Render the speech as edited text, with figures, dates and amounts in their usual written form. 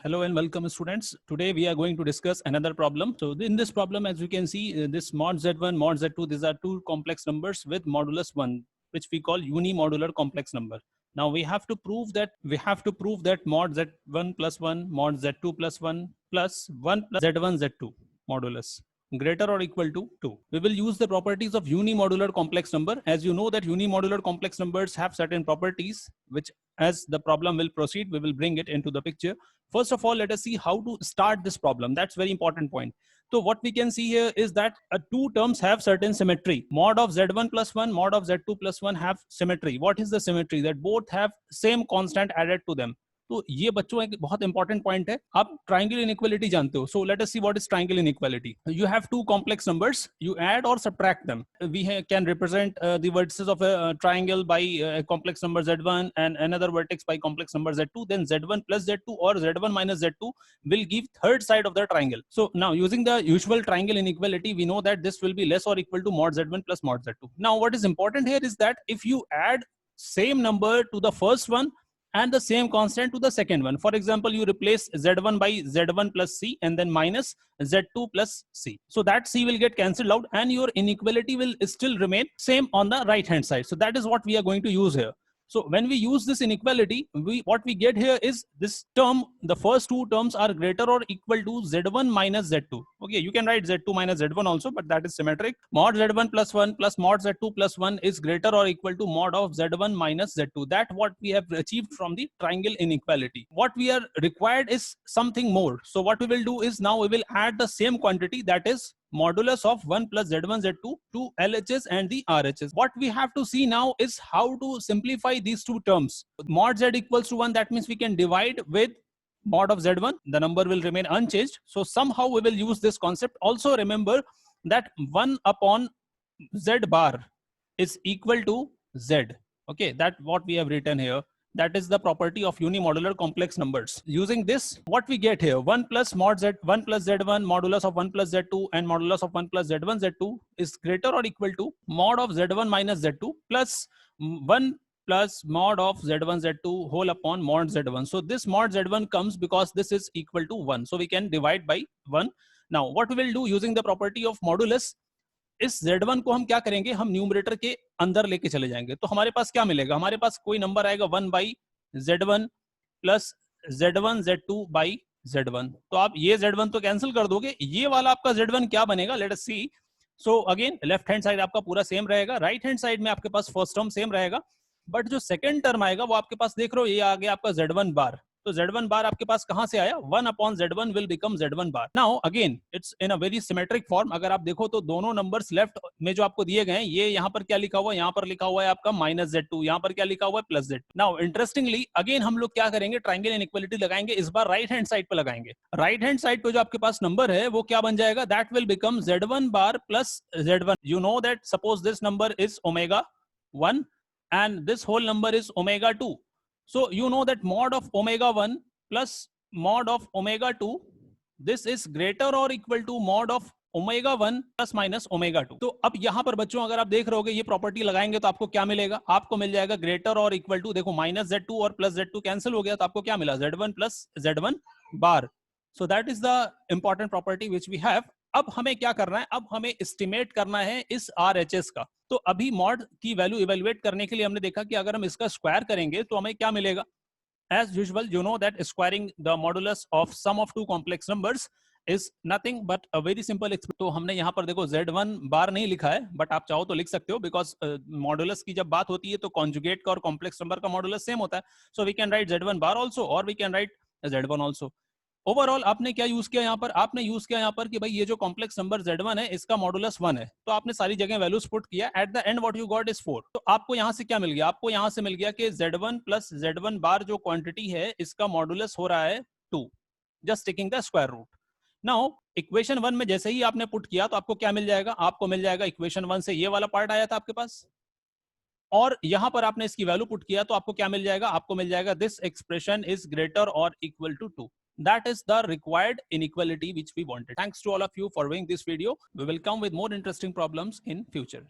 Hello and welcome students. Today we are going to discuss another problem. So in this problem, as you can see, this mod Z1, mod Z2, these are two complex numbers with modulus 1, which we call unimodular complex number. Now we have to prove that mod Z1 plus 1, mod Z2 plus 1 plus 1 plus Z1 Z2 modulus greater or equal to 2. We will use the properties of unimodular complex number. As you know that unimodular complex numbers have certain properties, which as the problem will proceed, we will bring it into the picture. First of all, let us see how to start this problem. That's very important point. So what we can see here is that two terms have certain symmetry. Mod of Z1 plus 1, mod of Z2 plus 1 have symmetry. What is the symmetry? That both have same constant added to them. तो ये बच्चों एक बहुत important point है. आप triangle inequality जानते हो. So let us see what is triangle inequality. You have two complex numbers, you add और subtract them. We can represent the vertices of a triangle by complex number z1 and another vertex by complex number z2. Then z1 plus z2 or z1 minus z2 will give third side of the triangle. So now using the usual triangle inequality, we know that this will be less or equal to mod z1 plus mod z2. Now what is important here is that if you add same number to the first one and the same constant to the second one. For example, you replace z1 by z1 plus c and then minus z2 plus c. So that c will get cancelled out and your inequality will still remain same on the right hand side. So that is what we are going to use here. So when we use this inequality, what we get here is this term, the first two terms are greater or equal to z1 minus z2. Okay, you can write z2 minus z1 also, but that is symmetric. Mod z1 plus 1 plus mod z2 plus 1 is greater or equal to mod of z1 minus z2. That what we have achieved from the triangle inequality. What we are required is something more. So what we will do is now we will add the same quantity, that is modulus of 1 plus z1 z2 to LHS and the RHS. What we have to see now is how to simplify these two terms. Mod z equals to 1, that means we can divide with mod of z1, the number will remain unchanged. So somehow we will use this concept. Also remember that 1 upon z bar is equal to z. Okay, that what we have written here. That is the property of unimodular complex numbers. Using this, what we get here, 1 plus mod z, 1 plus z1, modulus of 1 plus z2 and modulus of 1 plus z1 z2 is greater or equal to mod of z1 minus z2 plus 1 plus mod of z1 z2 whole upon mod z1. So this mod z1 comes because this is equal to 1. So we can divide by 1. Now what we will do using the property of modulus, इस Z1 को हम क्या करेंगे, हम numerator के अंदर लेके चले जाएंगे. तो हमारे पास क्या मिलेगा, हमारे पास कोई नंबर आएगा 1 by Z1 plus Z1 Z2 by Z1. तो आप ये Z1 तो कैंसिल कर दोगे, ये वाला आपका Z1 क्या बनेगा, let us see. So again left hand side आपका पूरा सेम रहेगा, राइट हैंड साइड में आपके पास फर्स्ट टर्म सेम रहेगा, बट जो सेकंड टर्म आएगा वो आपके पास देख रहे हो, ये आ गया आपका Z1 बार. तो Z1 बार आपके पास कहां से आया, 1 upon Z1 will become Z1 bar. Now again it's in a very symmetric form. अगर आप देखो तो दोनों नंबर्स लेफ्ट में जो आपको दिए गए हैं, ये यहाँ पर क्या लिखा हुआ है, यहाँ पर लिखा हुआ है आपका माइनस Z2, यहाँ पर क्या लिखा हुआ है plus Z. Now interestingly again हम लोग क्या करेंगे, ट्राइंगल इनइक्वालिटी लगाएंगे, इस बार राइट हैंड साइड पे लगाएंगे. राइट हैंड साइड पे जो आपके पास नंबर है वो क्या बन जाएगा, that will become Z1 bar plus Z1. You know that suppose this number is omega 1 and this whole number is omega 2. So you know that mod of omega 1 plus mod of omega 2, this is greater or equal to mod of omega 1 plus minus omega 2. तो अब यहां पर बच्चों अगर आप देख रहे होगे, ये प्रॉपर्टी लगाएंगे तो आपको क्या मिलेगा, आपको मिल जाएगा ग्रेटर और इक्वल टू, देखो माइनस Z2 और प्लस Z2 कैंसिल हो गया, तो आपको क्या मिला, Z1 plus Z1 bar. So that is the important property which we have. अब हमें क्या करना है, अब हमें एस्टिमेट करना है इस RHS का. तो अभी मॉड की वैल्यू इवेल्युएट करने के लिए हमने देखा कि अगर हम इसका स्क्वायर करेंगे तो हमें क्या मिलेगा. As usual, you know that squaring the modulus of sum of two complex numbers is nothing but a very simple expression. तो हमने यहाँ पर देखो Z1 बार नहीं लिखा है, बट आप चाहो तो लिख सकते हो, बिकॉज मॉडुलस की जब बात होती है तो कॉन्जुगेट का और कॉम्प्लेक्स नंबर का मॉडुलस सेम होता है. So we can write Z1 bar also और we can write Z1 also. Overall आपने क्या यूज किया यहाँ पर, आपने यूज किया यहाँ पर कि भाई ये जो कॉम्प्लेक्स नंबर Z1 है इसका मॉडुलस 1 है, तो आपने सारी जगह वैल्यूज पुट किया. At the end what you got is 4. तो आपको यहाँ से क्या मिल गया, आपको यहाँ से मिल गया कि Z1 प्लस Z1 बार जो क्वांटिटी है इसका मॉडुलस हो रहा है 2, just taking the square root. Now equation 1 में जैसे ही आपने पुट किया तो आपको क्या मिल जाएगा, आपको मिल जाएगा इक्वेशन 1 से ये वाला पार्ट आया था आपके पास, और यहां पर आपने इसकी वैल्यू पुट किया तो आपको क्या मिल जाएगा, आपको मिल जाएगा दिस एक्सप्रेशन इज ग्रेटर और equal to 2. That is the required inequality which we wanted. Thanks to all of you for viewing this video. We will come with more interesting problems in future.